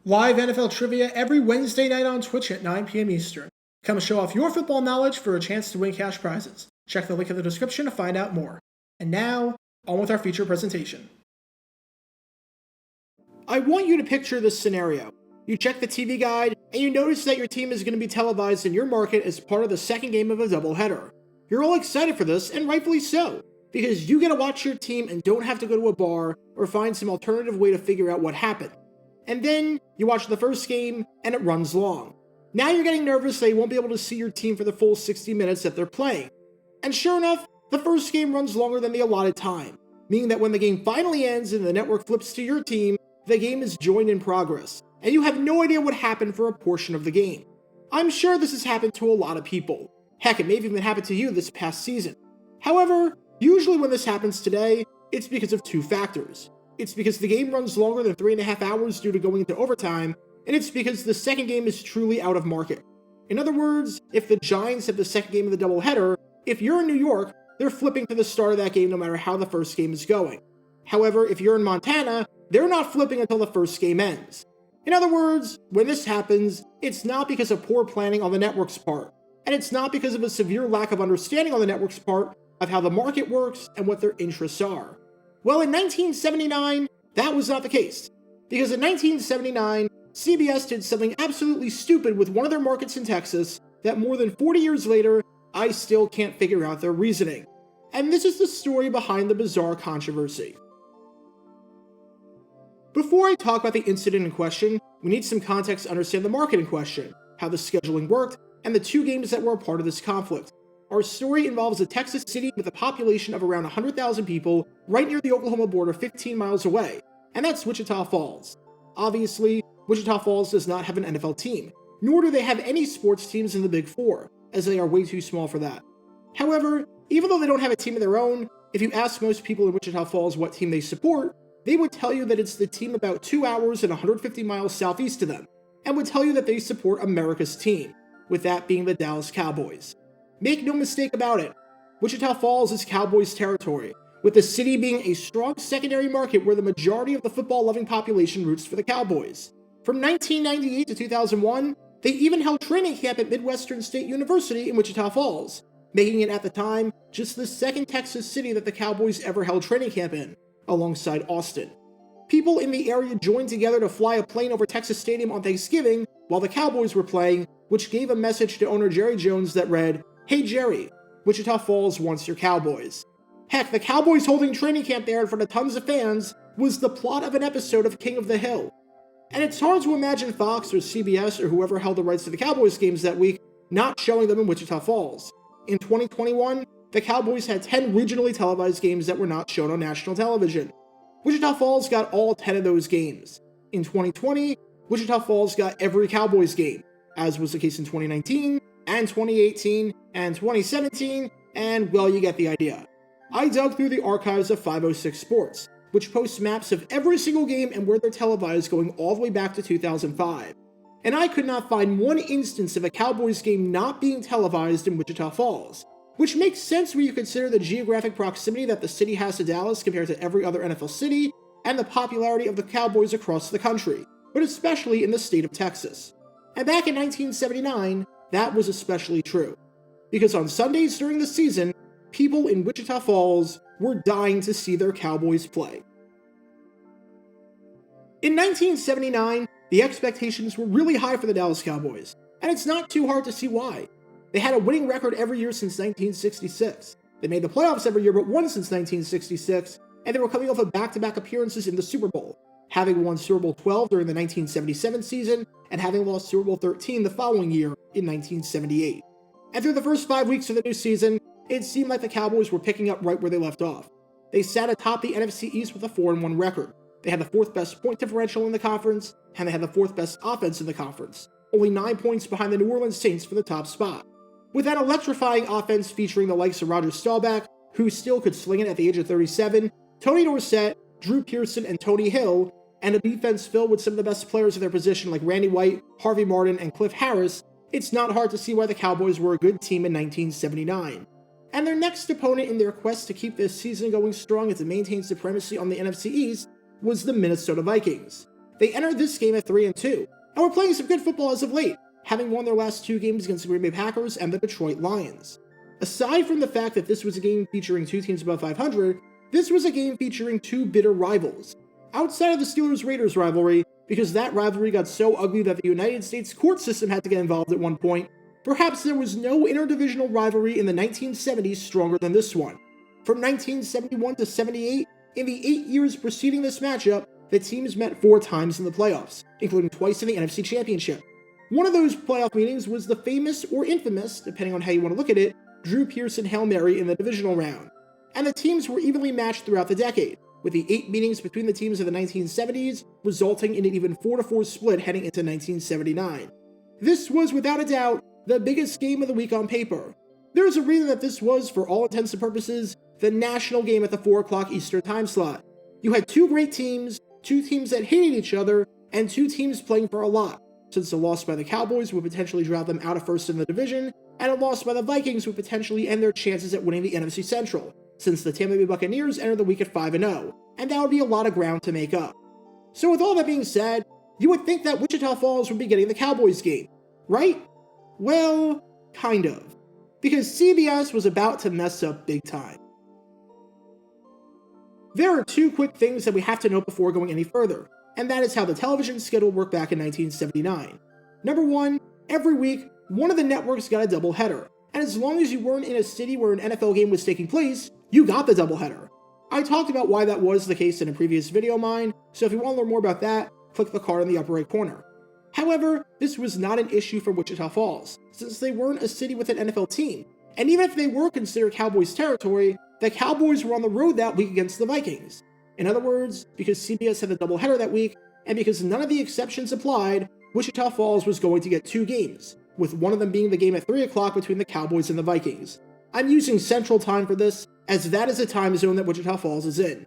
Live NFL trivia every Wednesday night on Twitch at 9 p.m. Eastern. Come show off your football knowledge for a chance to win cash prizes. Check the link in the description to find out more. And now, on with our feature presentation. I want you to picture this scenario. You check the TV guide, and you notice that your team is going to be televised in your market as part of the second game of a doubleheader. You're all excited for this, and rightfully so, because you get to watch your team and don't have to go to a bar or find some alternative way to figure out what happened. And then you watch the first game, and it runs long. Now you're getting nervous that you won't be able to see your team for the full 60 minutes that they're playing. And sure enough, the first game runs longer than the allotted time, meaning that when the game finally ends and the network flips to your team, the game is joined in progress, and you have no idea what happened for a portion of the game. I'm sure this has happened to a lot of people. Heck, it may have even happened to you this past season. However, usually when this happens today, it's because of two factors. It's because the game runs longer than 3.5 hours due to going into overtime, and it's because the second game is truly out of market. In other words, if the Giants have the second game of the doubleheader, if you're in New York, they're flipping to the start of that game no matter how the first game is going. However, if you're in Montana, they're not flipping until the first game ends. In other words, when this happens, it's not because of poor planning on the network's part, and it's not because of a severe lack of understanding on the network's part of how the market works and what their interests are. Well, in 1979, that was not the case, because in 1979, CBS did something absolutely stupid with one of their markets in Texas that more than 40 years later, I still can't figure out their reasoning. And this is the story behind the bizarre controversy. Before I talk about the incident in question, we need some context to understand the market in question, how the scheduling worked, and the two games that were a part of this conflict. Our story involves a Texas city with a population of around 100,000 people right near the Oklahoma border 15 miles away, and that's Wichita Falls. Obviously, Wichita Falls does not have an NFL team, nor do they have any sports teams in the Big Four, as they are way too small for that. However, even though they don't have a team of their own, if you ask most people in Wichita Falls what team they support, they would tell you that it's the team about 2 hours and 150 miles southeast of them, and would tell you that they support America's team, with that being the Dallas Cowboys. Make no mistake about it, Wichita Falls is Cowboys territory, with the city being a strong secondary market where the majority of the football-loving population roots for the Cowboys. From 1998 to 2001, they even held training camp at Midwestern State University in Wichita Falls, making it at the time just the second Texas city that the Cowboys ever held training camp in, alongside Austin. People in the area joined together to fly a plane over Texas Stadium on Thanksgiving while the Cowboys were playing, which gave a message to owner Jerry Jones that read, "Hey Jerry, Wichita Falls wants your Cowboys." Heck, the Cowboys holding training camp there in front of tons of fans was the plot of an episode of King of the Hill. And it's hard to imagine Fox or CBS or whoever held the rights to the Cowboys games that week not showing them in Wichita Falls. In 2021, the Cowboys had 10 regionally televised games that were not shown on national television. Wichita Falls got all 10 of those games. In 2020, Wichita Falls got every Cowboys game, as was the case in 2019, and 2018, and 2017, and well, you get the idea. I dug through the archives of 506 Sports, which posts maps of every single game and where they're televised going all the way back to 2005. And I could not find one instance of a Cowboys game not being televised in Wichita Falls, which makes sense when you consider the geographic proximity that the city has to Dallas compared to every other NFL city, and the popularity of the Cowboys across the country, but especially in the state of Texas. And back in 1979, that was especially true, because on Sundays during the season, people in Wichita Falls were dying to see their Cowboys play. In 1979, the expectations were really high for the Dallas Cowboys, and it's not too hard to see why. They had a winning record every year since 1966. They made the playoffs every year but won since 1966, and they were coming off of back-to-back appearances in the Super Bowl, having won Super Bowl 12 during the 1977 season, and having lost Super Bowl 13 the following year in 1978. And through the first 5 weeks of the new season, it seemed like the Cowboys were picking up right where they left off. They sat atop the NFC East with a 4-1 record. They had the 4th best point differential in the conference, and they had the 4th best offense in the conference, only 9 points behind the New Orleans Saints for the top spot. With that electrifying offense featuring the likes of Roger Staubach, who still could sling it at the age of 37, Tony Dorsett, Drew Pearson, and Tony Hill, and a defense filled with some of the best players of their position like Randy White, Harvey Martin, and Cliff Harris, it's not hard to see why the Cowboys were a good team in 1979. And their next opponent in their quest to keep this season going strong and to maintain supremacy on the NFC East was the Minnesota Vikings. they entered this game at 3-2, and were playing some good football as of late, having won their last two games against the Green Bay Packers and the Detroit Lions. Aside from the fact that this was a game featuring two teams above 500, this was a game featuring two bitter rivals. Outside of the Steelers-Raiders rivalry, because that rivalry got so ugly that the United States court system had to get involved at one point, perhaps there was no interdivisional rivalry in the 1970s stronger than this one. From 1971 to 78, in the 8 years preceding this matchup, the teams met 4 times in the playoffs, including twice in the NFC Championship. One of those playoff meetings was the famous or infamous, depending on how you want to look at it, Drew Pearson Hail Mary in the divisional round. And the teams were evenly matched throughout the decade, with the 8 meetings between the teams of the 1970s resulting in an even 4-4 split heading into 1979. This was, without a doubt, the biggest game of the week on paper. There's a reason that this was, for all intents and purposes, the national game at the 4 o'clock Eastern time slot. You had two great teams, two teams that hated each other, and two teams playing for a lot, since a loss by the Cowboys would potentially drop them out of first in the division, and a loss by the Vikings would potentially end their chances at winning the NFC Central, since the Tampa Bay Buccaneers entered the week at 5-0, and that would be a lot of ground to make up. So with all that being said, you would think that Wichita Falls would be getting the Cowboys game, right? Well, kind of. Because CBS was about to mess up big time. There are two quick things that we have to note before going any further, and that is how the television schedule worked back in 1979. Number one, every week, one of the networks got a doubleheader, and as long as you weren't in a city where an NFL game was taking place, you got the doubleheader. I talked about why that was the case in a previous video of mine, so if you want to learn more about that, click the card in the upper right corner. However, this was not an issue for Wichita Falls, since they weren't a city with an NFL team, and even if they were considered Cowboys territory, the Cowboys were on the road that week against the Vikings. In other words, because CBS had the doubleheader that week, and because none of the exceptions applied, Wichita Falls was going to get 2 games, with one of them being the game at 3 o'clock between the Cowboys and the Vikings. I'm using Central Time for this, as that is the time zone that Wichita Falls is in.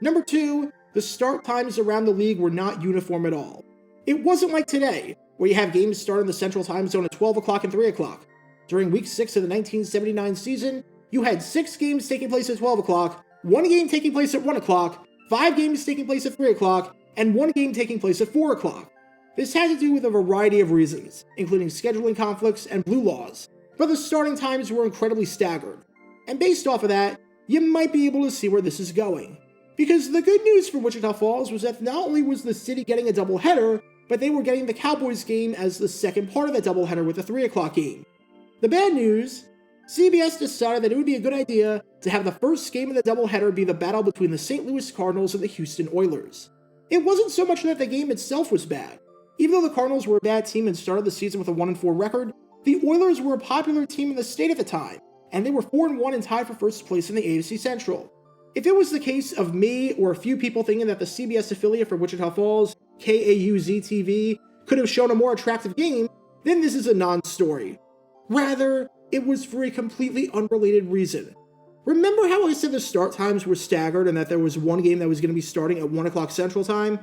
Number 2, the start times around the league were not uniform at all. It wasn't like today, where you have games start in the Central Time Zone at 12 o'clock and 3 o'clock. During Week 6 of the 1979 season, you had 6 games taking place at 12 o'clock, 1 game taking place at 1 o'clock, 5 games taking place at 3 o'clock, and 1 game taking place at 4 o'clock. This had to do with a variety of reasons, including scheduling conflicts and blue laws, but the starting times were incredibly staggered. And based off of that, you might be able to see where this is going. Because the good news for Wichita Falls was that not only was the city getting a doubleheader, but they were getting the Cowboys game as the second part of that doubleheader with the 3 o'clock game. The bad news, CBS decided that it would be a good idea to have the first game of the doubleheader be the battle between the St. Louis Cardinals and the Houston Oilers. It wasn't so much that the game itself was bad. Even though the Cardinals were a bad team and started the season with a 1-4 record, the Oilers were a popular team in the state at the time, and they were 4-1 and tied for first place in the AFC Central. If it was the case of me or a few people thinking that the CBS affiliate for Wichita Falls, KAUZ-TV, could have shown a more attractive game, then this is a non-story. Rather, it was for a completely unrelated reason. Remember how I said the start times were staggered and that there was one game that was going to be starting at 1 o'clock Central Time?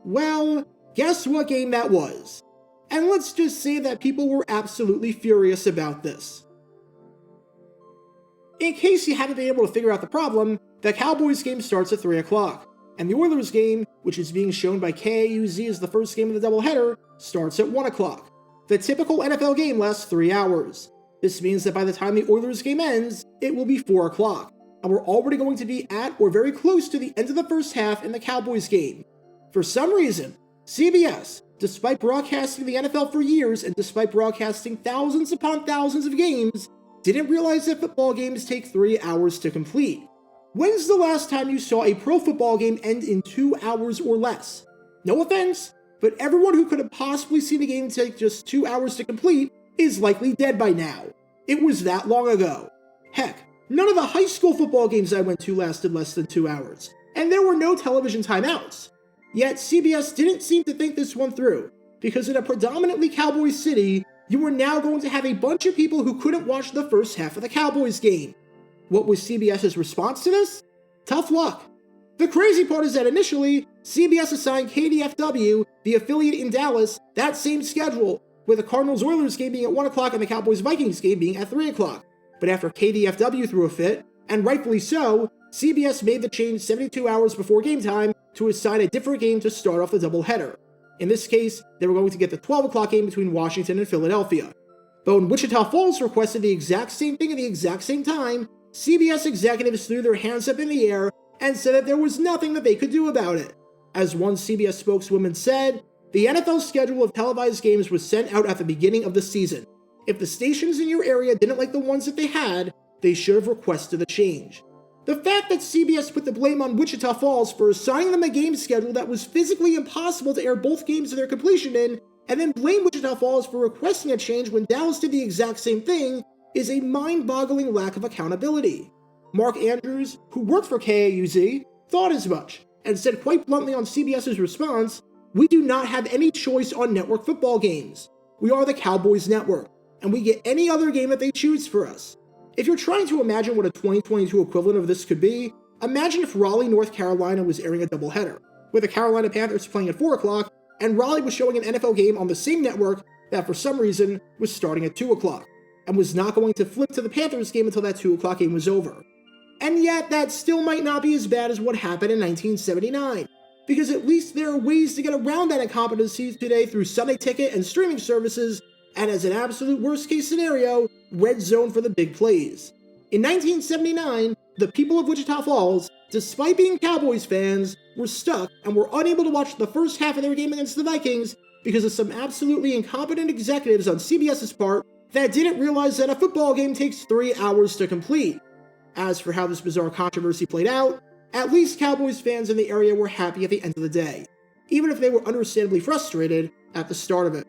Well, guess what game that was? And let's just say that people were absolutely furious about this. In case you haven't been able to figure out the problem, the Cowboys game starts at 3 o'clock, and the Oilers game, which is being shown by KAUZ as the first game of the doubleheader, starts at 1 o'clock. The typical NFL game lasts 3 hours. This means that by the time the Oilers game ends, it will be 4 o'clock, and we're already going to be at or very close to the end of the first half in the Cowboys game. For some reason, CBS, despite broadcasting the NFL for years and despite broadcasting thousands upon thousands of games, didn't realize that football games take 3 hours to complete. When's the last time you saw a pro football game end in 2 hours or less? No offense, but everyone who could have possibly seen a game take just 2 hours to complete is likely dead by now. It was that long ago. Heck, none of the high school football games I went to lasted less than 2 hours, and there were no television timeouts. Yet CBS didn't seem to think this one through, because in a predominantly Cowboys city, you were now going to have a bunch of people who couldn't watch the first half of the Cowboys game. What was CBS's response to this? Tough luck. The crazy part is that initially, CBS assigned KDFW, the affiliate in Dallas, that same schedule, with the Cardinals-Oilers game being at 1 o'clock and the Cowboys-Vikings game being at 3 o'clock. But after KDFW threw a fit, and rightfully so, CBS made the change 72 hours before game time to assign a different game to start off the doubleheader. In this case, they were going to get the 12 o'clock game between Washington and Philadelphia. But when Wichita Falls requested the exact same thing at the exact same time, CBS executives threw their hands up in the air and said that there was nothing that they could do about it. As one CBS spokeswoman said, the NFL schedule of televised games was sent out at the beginning of the season. If the stations in your area didn't like the ones that they had, they should have requested a change. The fact that CBS put the blame on Wichita Falls for assigning them a game schedule that was physically impossible to air both games to their completion in, and then blame Wichita Falls for requesting a change when Dallas did the exact same thing, is a mind-boggling lack of accountability. Mark Andrews, who worked for KAUZ, thought as much, and said quite bluntly on CBS's response, "We do not have any choice on network football games. We are the Cowboys network, and we get any other game that they choose for us." If you're trying to imagine what a 2022 equivalent of this could be, imagine if Raleigh, North Carolina was airing a doubleheader, with the Carolina Panthers playing at 4 o'clock, and Raleigh was showing an NFL game on the same network that for some reason was starting at 2 o'clock, and was not going to flip to the Panthers game until that 2 o'clock game was over. And yet, that still might not be as bad as what happened in 1979, because at least there are ways to get around that incompetency today through Sunday Ticket and streaming services, and as an absolute worst case scenario, red zone for the big plays. In 1979, the people of Wichita Falls, despite being Cowboys fans, were stuck and were unable to watch the first half of their game against the Vikings because of some absolutely incompetent executives on CBS's part that didn't realize that a football game takes 3 hours to complete. As for how this bizarre controversy played out, at least Cowboys fans in the area were happy at the end of the day, even if they were understandably frustrated at the start of it.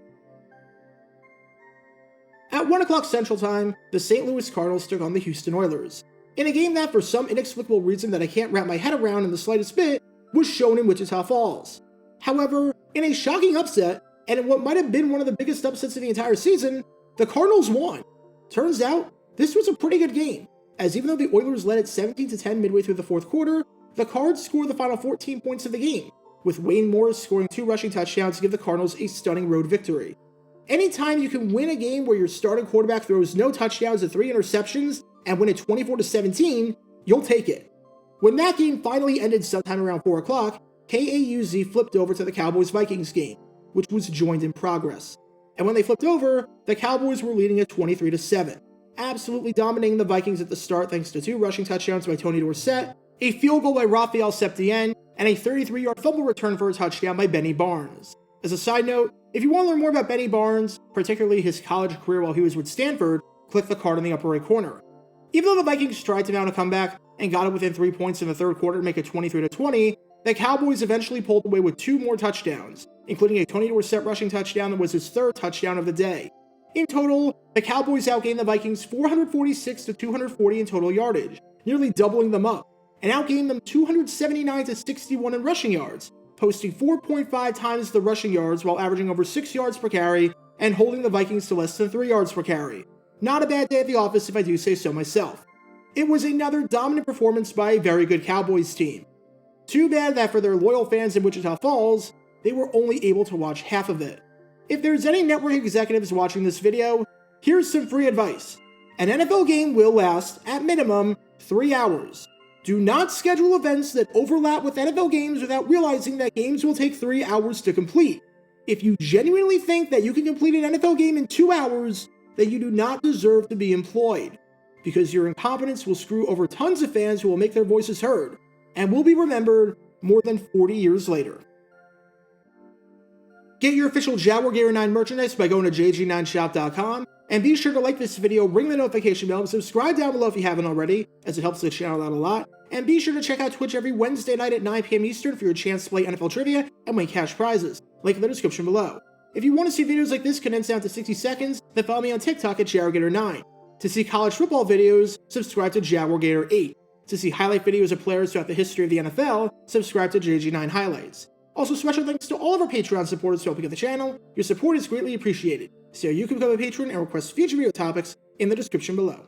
At 1 o'clock Central Time, the St. Louis Cardinals took on the Houston Oilers, in a game that, for some inexplicable reason that I can't wrap my head around in the slightest bit, was shown in Wichita Falls. However, in a shocking upset, and in what might have been one of the biggest upsets of the entire season, the Cardinals won. Turns out, this was a pretty good game, as even though the Oilers led at 17-10 midway through the fourth quarter, the Cards scored the final 14 points of the game, with Wayne Morris scoring 2 rushing touchdowns to give the Cardinals a stunning road victory. Anytime you can win a game where your starting quarterback throws no touchdowns and 3 interceptions and win it 24-17, you'll take it. When that game finally ended sometime around 4 o'clock, KAUZ flipped over to the Cowboys-Vikings game, which was joined in progress. And when they flipped over, the Cowboys were leading at 23-7, absolutely dominating the Vikings at the start thanks to 2 rushing touchdowns by Tony Dorsett, a field goal by Raphael Septien, and a 33-yard fumble return for a touchdown by Benny Barnes. As a side note, if you want to learn more about Benny Barnes, particularly his college career while he was with Stanford, click the card in the upper right corner. Even though the Vikings tried to mount a comeback and got it within 3 points in the third quarter to make it 23-20, the Cowboys eventually pulled away with 2 more touchdowns, including a Tony Dorsett rushing touchdown that was his 3rd touchdown of the day. In total, the Cowboys outgained the Vikings 446-240 in total yardage, nearly doubling them up, and outgained them 279-61 in rushing yards, posting 4.5 times the rushing yards while averaging over 6 yards per carry and holding the Vikings to less than 3 yards per carry. Not a bad day at the office if I do say so myself. It was another dominant performance by a very good Cowboys team. Too bad that for their loyal fans in Wichita Falls, they were only able to watch half of it. If there's any network executives watching this video, here's some free advice. An NFL game will last, at minimum, 3 hours. Do not schedule events that overlap with NFL games without realizing that games will take 3 hours to complete. If you genuinely think that you can complete an NFL game in 2 hours, then you do not deserve to be employed, because your incompetence will screw over tons of fans who will make their voices heard, and will be remembered more than 40 years later. Get your official Jaguar Gator 9 merchandise by going to jg9shop.com, and be sure to like this video, ring the notification bell, and subscribe down below if you haven't already, as it helps the channel out a lot. And be sure to check out Twitch every Wednesday night at 9 p.m. Eastern for your chance to play NFL Trivia and win cash prizes. Link in the description below. If you want to see videos like this condensed down to 60 seconds, then follow me on TikTok at JaguarGator9. To see college football videos, subscribe to JaguarGator8. To see highlight videos of players throughout the history of the NFL, subscribe to JG9 Highlights. Also, special thanks to all of our Patreon supporters for helping out the channel. Your support is greatly appreciated. See how you can become a patron and request future video topics in the description below.